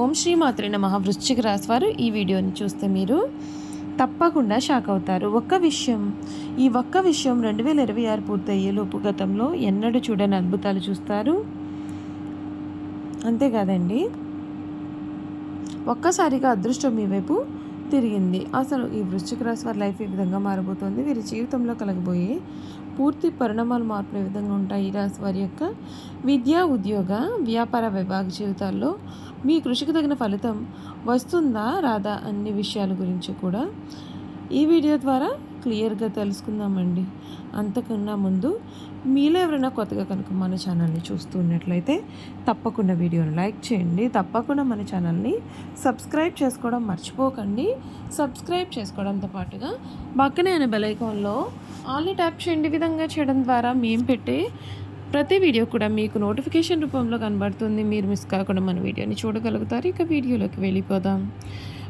ఓం శ్రీ మాత్రే నమః. వృశ్చిక రాశి వారు ఈ వీడియోని చూస్తే మీరు తప్పకుండా షాక్ అవుతారు. ఈ ఒక్క విషయం 2026 పూర్తయ్యేలోపు గతంలో ఎన్నడూ చూడని అద్భుతాలు చూస్తారు. అంతేకాదండి, ఒక్కసారిగా అదృష్టం మీ వైపు తిరిగింది. అసలు ఈ వృశ్చిక రాశి వారి లైఫ్ ఏ విధంగా మారబోతోంది, వీరి జీవితంలో కలగబోయే పూర్తి పరిణామాలు మార్పులు ఏ విధంగా ఉంటాయి, ఈ రాశి వారి యొక్క విద్య, ఉద్యోగ, వ్యాపార, విభాగ జీవితాల్లో మీ కృషికి తగిన ఫలితం వస్తుందా రాదా అన్ని విషయాల గురించి కూడా ఈ వీడియో ద్వారా క్లియర్గా తెలుసుకుందామండి. అంతకన్నా ముందు మీలో ఎవరైనా కొత్తగా కనుక మన ఛానల్ని చూస్తూ ఉన్నట్లయితే తప్పకుండా వీడియోని లైక్ చేయండి. తప్పకుండా మన ఛానల్ని సబ్స్క్రైబ్ చేసుకోవడం మర్చిపోకండి. సబ్స్క్రైబ్ చేసుకోవడంతో పాటుగా పక్కనే అనే బెల్ ఐకాన్లో ఆల్ని ట్యాప్ చేయండి. ఈ విధంగా చేయడం ద్వారా మేము పెట్టే ప్రతి వీడియో కూడా మీకు నోటిఫికేషన్ రూపంలో కనబడుతుంది. మీరు మిస్ కాకుండా మన వీడియోని చూడగలుగుతారు. ఇక వీడియోలోకి వెళ్ళిపోదాం.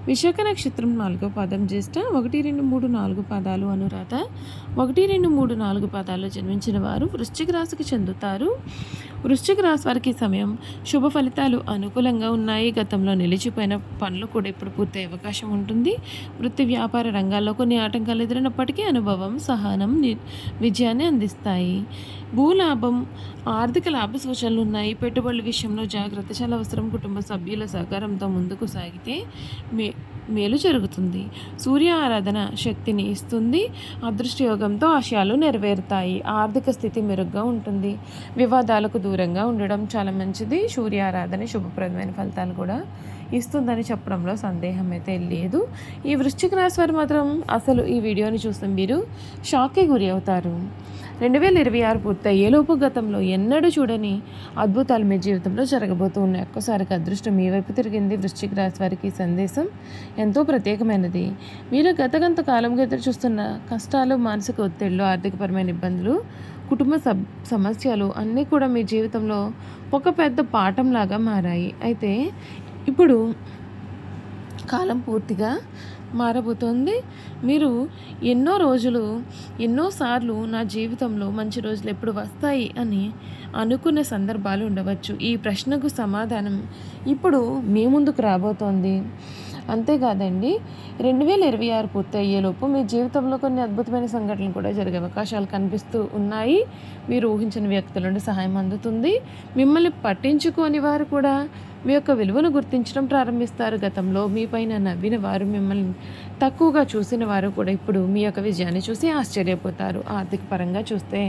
విశాఖ నక్షత్రం 4వ పాదం, జ్యేష్ఠ 1, 2, 3, 4 పాదాలు, అనురాధ 1, 2, 3, 4 పాదాల్లో జన్మించిన వారు వృశ్చిక రాశికి చెందుతారు. వృశ్చిక రాశి వారికి సమయం శుభ ఫలితాలు అనుకూలంగా ఉన్నాయి. గతంలో నిలిచిపోయిన పనులు కూడా ఇప్పుడు పూర్తయ్యే అవకాశం ఉంటుంది. వృత్తి, వ్యాపార రంగాల్లో కొన్ని ఆటంకాలు ఎదురైనప్పటికీ అనుభవం, సహనం విజయాన్ని అందిస్తాయి. భూలాభం, ఆర్థిక లాభ సూచనలు ఉన్నాయి. పెట్టుబడుల విషయంలో జాగ్రత్త చాలా అవసరం. కుటుంబ సభ్యుల సహకారంతో ముందుకు సాగితే మేలు జరుగుతుంది. సూర్య ఆరాధన శక్తిని ఇస్తుంది. అదృష్టయోగంతో ఆశయాలు నెరవేరుతాయి. ఆర్థిక స్థితి మెరుగ్గా ఉంటుంది. వివాదాలకు దూరంగా ఉండడం చాలా మంచిది. సూర్య ఆరాధన శుభప్రదమైన ఫలితాలు కూడా ఇస్తుందని చెప్పడంలో సందేహం అయితే లేదు. ఈ వృశ్చిక రాశి వారు మాత్రం అసలు ఈ వీడియోని చూస్తే మీరు షాక్కి గురి అవుతారు. 2026 పూర్తయ్యేలోపు గతంలో ఎన్నడూ చూడని అద్భుతాలు మీ జీవితంలో జరగబోతూ ఉన్నాయి. ఒక్కసారిగా అదృష్టం మీ వైపు తిరిగింది. వృశ్చిక రాశి వారికి ఈ సందేశం ఎంతో ప్రత్యేకమైనది. మీరు గత కాలంగా ఎదురు చూస్తున్న కష్టాలు, మానసిక ఒత్తిళ్లు, ఆర్థికపరమైన ఇబ్బందులు, కుటుంబ సమస్యలు అన్నీ కూడా మీ జీవితంలో ఒక పెద్ద పాఠంలాగా మారాయి. అయితే ఇప్పుడు కాలం పూర్తిగా మారబోతోంది. మీరు ఎన్నోసార్లు నా జీవితంలో మంచి రోజులు ఎప్పుడు వస్తాయి అని అనుకునే సందర్భాలు ఉండవచ్చు. ఈ ప్రశ్నకు సమాధానం ఇప్పుడు మీ ముందుకు రాబోతోంది. అంతేకాదండి, 2026 పూర్తయ్యేలోపు మీ జీవితంలో కొన్ని అద్భుతమైన సంఘటనలు కూడా జరిగే అవకాశాలు కనిపిస్తూ ఉన్నాయి. మీరు ఊహించిన వ్యక్తుల నుండి సహాయం అందుతుంది. మిమ్మల్ని పట్టించుకోని వారు కూడా మీ యొక్క విలువను గుర్తించడం ప్రారంభిస్తారు. గతంలో మీ పైన నవ్విన వారు, మిమ్మల్ని తక్కువగా చూసిన వారు కూడా ఇప్పుడు మీ యొక్క విజయాన్ని చూసి ఆశ్చర్యపోతారు. ఆర్థిక పరంగా చూస్తే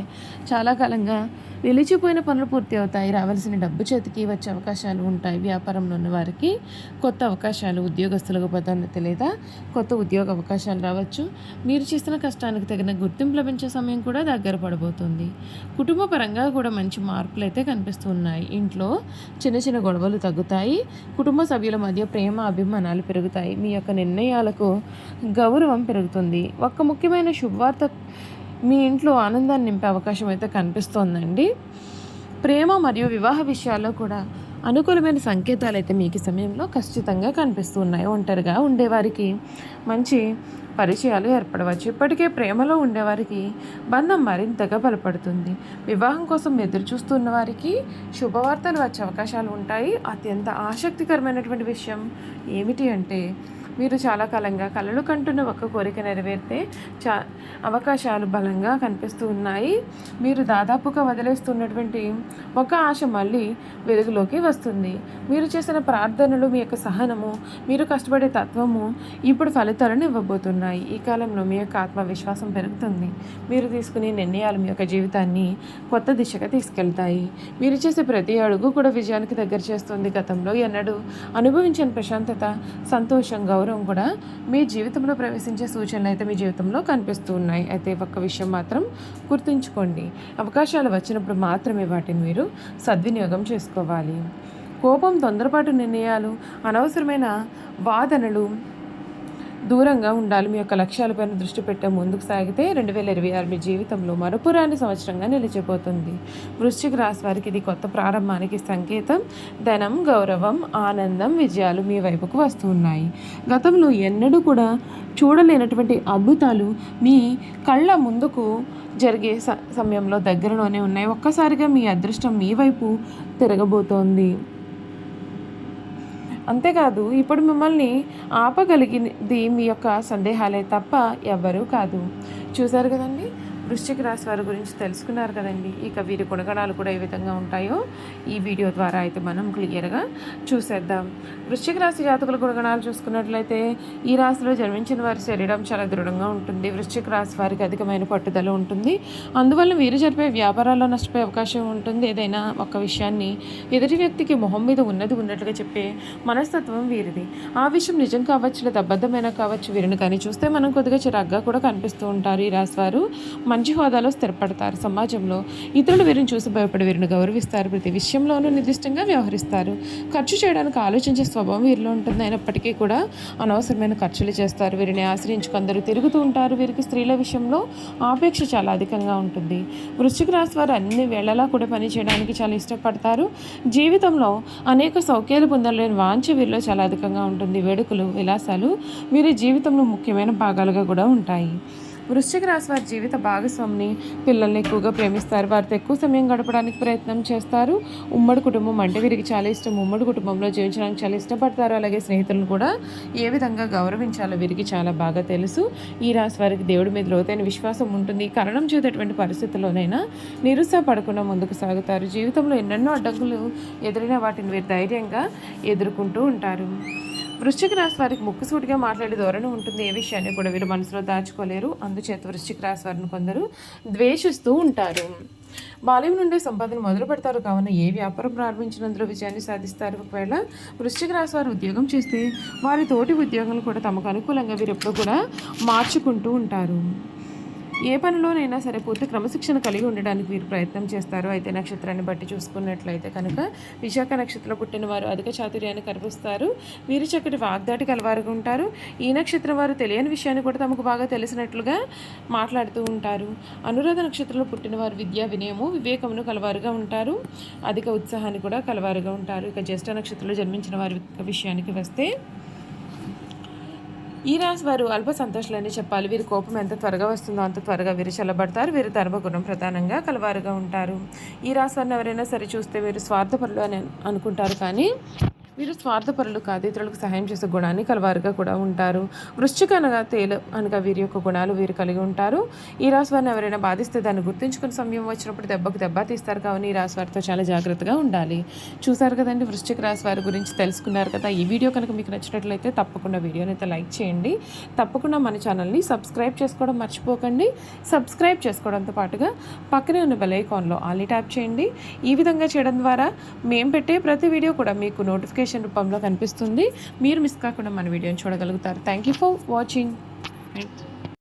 చాలా కాలంగా నిలిచిపోయిన పనులు పూర్తి అవుతాయి. రావాల్సిన డబ్బు చేతికి వచ్చే అవకాశాలు ఉంటాయి. వ్యాపారంలో ఉన్న వారికి కొత్త అవకాశాలు, ఉద్యోగస్తులకు పదోన్నతి లేదా కొత్త ఉద్యోగ అవకాశాలు రావచ్చు. మీరు చేసిన కష్టానికి తగిన గుర్తింపు లభించే సమయం కూడా దగ్గర పడబోతుంది. కుటుంబ పరంగా కూడా మంచి మార్పులు అయితే కనిపిస్తున్నాయి. ఇంట్లో చిన్న గొడవలు తగ్గుతాయి. కుటుంబ సభ్యుల మధ్య ప్రేమ, అభిమానాలు పెరుగుతాయి. మీ యొక్క నిర్ణయాలకు గౌరవం పెరుగుతుంది. ఒక ముఖ్యమైన శుభవార్త మీ ఇంట్లో ఆనందాన్ని నింపే అవకాశం అయితే కనిపిస్తోందండి. ప్రేమ మరియు వివాహ విషయాల్లో కూడా అనుకూలమైన సంకేతాలు అయితే మీకు సమయంలో ఖచ్చితంగా కనిపిస్తున్నాయి. ఒంటరిగా ఉండేవారికి మంచి పరిచయాలు ఏర్పడవచ్చు. ఇప్పటికే ప్రేమలో ఉండేవారికి బంధం మరింతగా బలపడుతుంది. వివాహం కోసం ఎదురు చూస్తున్న వారికి శుభవార్తలు వచ్చే అవకాశాలు ఉంటాయి. అత్యంత ఆసక్తికరమైనటువంటి విషయం ఏమిటి అంటే, మీరు చాలా కాలంగా కలలు కంటున్న ఒక కోరిక నెరవేరితే అవకాశాలు బలంగా కనిపిస్తూ ఉన్నాయి. మీరు దాదాపుగా వదిలేస్తున్నటువంటి ఒక ఆశ మళ్ళీ వెలుగులోకి వస్తుంది. మీరు చేసిన ప్రార్థనలు, మీ యొక్క సహనము, మీరు కష్టపడే తత్వము ఇప్పుడు ఫలితాలను ఇవ్వబోతున్నాయి. ఈ కాలంలో మీ యొక్క ఆత్మవిశ్వాసం పెరుగుతుంది. మీరు తీసుకునే నిర్ణయాలు మీ యొక్క జీవితాన్ని కొత్త దిశగా తీసుకెళ్తాయి. మీరు చేసే ప్రతి అడుగు కూడా విజయానికి దగ్గర చేస్తుంది. గతంలో ఎన్నడూ అనుభవించిన ప్రశాంతత, సంతోషం, గౌరవం కూడా మీ జీవితంలో ప్రవేశించే సూచనలు అయితే మీ జీవితంలో కనిపిస్తూ ఉన్నాయి. అయితే ఒక్క విషయం మాత్రం గుర్తుంచుకోండి, అవకాశాలు వచ్చినప్పుడు మాత్రమే వాటిని మీరు సద్వినియోగం చేసుకోవాలి. కోపం, తొందరపాటు నిర్ణయాలు, అనవసరమైన వాదనలు దూరంగా ఉండాలి. మీ యొక్క లక్ష్యాలపైన దృష్టి పెట్టే ముందుకు సాగితే 2026 మీ జీవితంలో మరపురాని సంవత్సరంగా నిలిచిపోతుంది. వృశ్చిక రాశి వారికి ఇది కొత్త ప్రారంభానికి సంకేతం. ధనం, గౌరవం, ఆనందం, విజయాలు మీ వైపుకు వస్తూ ఉన్నాయి. గతంలో ఎన్నడూ కూడా చూడలేనటువంటి అద్భుతాలు మీ కళ్ళ ముందుకు జరిగే సమయంలో దగ్గరలోనే ఉన్నాయి. ఒక్కసారిగా మీ అదృష్టం మీ వైపు తిరగబోతోంది. అంతేకాదు ఇప్పుడు మిమ్మల్ని ఆపగలిగింది మీ యొక్క సందేహాలే తప్ప ఎవ్వరూ కాదు. చూశారు కదండి, వృశ్చిక రాశి వారి గురించి తెలుసుకున్నారు కదండి. ఇక వీరి గుణగణాలు కూడా ఏ విధంగా ఉంటాయో ఈ వీడియో ద్వారా అయితే మనం క్లియర్గా చూసేద్దాం. వృశ్చిక రాశి జాతకుల గుణగణాలు చూసుకున్నట్లయితే ఈ రాశిలో జన్మించిన వారి శరీరం చాలా దృఢంగా ఉంటుంది. వృశ్చిక రాశి వారికి అధికమైన పట్టుదల ఉంటుంది. అందువల్ల వీరు జరిపే వ్యాపారాల్లో నష్టపోయే అవకాశం ఉంటుంది. ఏదైనా ఒక విషయాన్ని ఎదుటి వ్యక్తికి మొహం మీద ఉన్నట్టుగా చెప్పే మనస్తత్వం వీరిది. ఆ విషయం నిజం కావచ్చు లేదా అబద్ధమైనా కావచ్చు, వీరిని కానీ చూస్తే మనం కొద్దిగా చిరాగ్గా కూడా కనిపిస్తూ ఉంటారు. ఈ రాశి వారు మంచి హోదాలో స్థిరపడతారు. సమాజంలో ఇతరులు వీరిని చూసి భయపడి వీరిని గౌరవిస్తారు. ప్రతి విషయంలోనూ నిర్దిష్టంగా వ్యవహరిస్తారు. ఖర్చు చేయడానికి ఆలోచించే స్వభావం వీరిలో ఉంటుంది. అయినప్పటికీ కూడా అనవసరమైన ఖర్చులు చేస్తారు. వీరిని ఆశ్రయించి కొందరు తిరుగుతూ ఉంటారు. వీరికి స్త్రీల విషయంలో ఆపేక్ష చాలా అధికంగా ఉంటుంది. వృశ్చిక రాశి వారు అన్ని వేళలా కూడా పని చేయడానికి చాలా ఇష్టపడతారు. జీవితంలో అనేక సౌఖ్యాలు పొందలేని వాంఛ వీరిలో చాలా అధికంగా ఉంటుంది. వేడుకలు, విలాసాలు వీరి జీవితంలో ముఖ్యమైన భాగాలుగా కూడా ఉంటాయి. వృశ్చిక రాశి వారి జీవిత భాగస్వామిని పిల్లల్ని ఎక్కువగా ప్రేమిస్తారు. వారితో ఎక్కువ సమయం గడపడానికి ప్రయత్నం చేస్తారు. ఉమ్మడి కుటుంబం అంటే వీరికి చాలా ఇష్టం. ఉమ్మడి కుటుంబంలో జీవించడానికి చాలా ఇష్టపడతారు. అలాగే స్నేహితులను కూడా ఏ విధంగా గౌరవించాలో వీరికి చాలా బాగా తెలుసు. ఈ రాశి వారికి దేవుడి మీద లోతైన విశ్వాసం ఉంటుంది. కారణం చేసేటువంటి పరిస్థితుల్లోనైనా నిరుత్సాహపడకుండా ముందుకు సాగుతారు. జీవితంలో ఎన్నెన్నో అడ్డంకులు ఎదురైన వాటిని వీరు ధైర్యంగా ఎదుర్కొంటూ ఉంటారు. వృశ్చిక రాశి వారికి ముక్కుసూటిగా మాట్లాడే ధోరణి ఉంటుంది. ఏ విషయాన్ని కూడా వీరు మనసులో దాచుకోలేరు. అందుచేత వృశ్చిక రాశి వారిని కొందరు ద్వేషిస్తూ ఉంటారు. బాల్యం నుండే సంపాదన మొదలు పెడతారు. కావున ఏ వ్యాపారం ప్రారంభించినందులో విజయాన్ని సాధిస్తారు. ఒకవేళ వృశ్చిక రాశి వారు ఉద్యోగం చేస్తే వారి తోటి ఉద్యోగులు కూడా తమకు అనుకూలంగా వీరు ఎప్పుడు కూడా మార్చుకుంటూ ఉంటారు. ఏ పనిలోనైనా సరే పూర్తి క్రమశిక్షణ కలిగి ఉండడానికి వీరు ప్రయత్నం చేస్తారు. అయితే నక్షత్రాన్ని బట్టి చూసుకున్నట్లయితే కనుక విశాఖ నక్షత్రంలో పుట్టిన వారు అధిక చాతుర్యాన్ని కనిపిస్తారు. వీరు చక్కటి వాగ్దాటి కలవారుగా ఉంటారు. ఈ నక్షత్రం వారు తెలియని విషయాన్ని కూడా తమకు బాగా తెలిసినట్లుగా మాట్లాడుతూ ఉంటారు. అనురాధ నక్షత్రంలో పుట్టిన వారు విద్యా, వినయము, వివేకమును కలవారుగా ఉంటారు. అధిక ఉత్సాహాన్ని కూడా కలవారుగా ఉంటారు. ఇక జ్యేష్ఠ నక్షత్రంలో జన్మించిన వారి విషయానికి వస్తే ఈ రాశి వారు అల్ప సంతోషాలని చెప్పాలి. వీరి కోపం ఎంత త్వరగా వస్తుందో అంత త్వరగా వీరు చల్లబడతారు. వీరు ధర్మగుణం ప్రధానంగా కలవారుగా ఉంటారు. ఈ రాశి వారిని ఎవరైనా సరే చూస్తే వీరు స్వార్థపరులు అని అనుకుంటారు, కానీ వీరు స్వార్థపరులు కాదు. ఇతరులకు సహాయం చేసే గుణాన్ని కలవారుగా కూడా ఉంటారు. వృశ్చిక అనగా తేలు అనగా వీరి యొక్క గుణాలు వీరు కలిగి ఉంటారు. ఈ రాశి వారిని ఎవరైనా బాధిస్తే దాన్ని గుర్తుంచుకుని సమయం వచ్చినప్పుడు దెబ్బకు దెబ్బ తీస్తారు. కావున ఈ రాశి వారితో చాలా జాగ్రత్తగా ఉండాలి. చూసారు కదండి, వృశ్చిక రాశి వారి గురించి తెలుసుకున్నారు కదా. ఈ వీడియో కనుక మీకు నచ్చినట్లయితే తప్పకుండా వీడియోని అయితే లైక్ చేయండి. తప్పకుండా మన ఛానల్ని సబ్స్క్రైబ్ చేసుకోవడం మర్చిపోకండి. సబ్స్క్రైబ్ చేసుకోవడంతో పాటుగా పక్కనే ఉన్న బెల్ ఐకాన్లో ఆల్ని ట్యాప్ చేయండి. ఈ విధంగా చేయడం ద్వారా మేము పెట్టే ప్రతి వీడియో కూడా మీకు నోటిఫికేషన్ రూపంలో కనిపిస్తుంది. మీరు మిస్ కాకుండా మన వీడియోని చూడగలుగుతారు. Thank you for watching.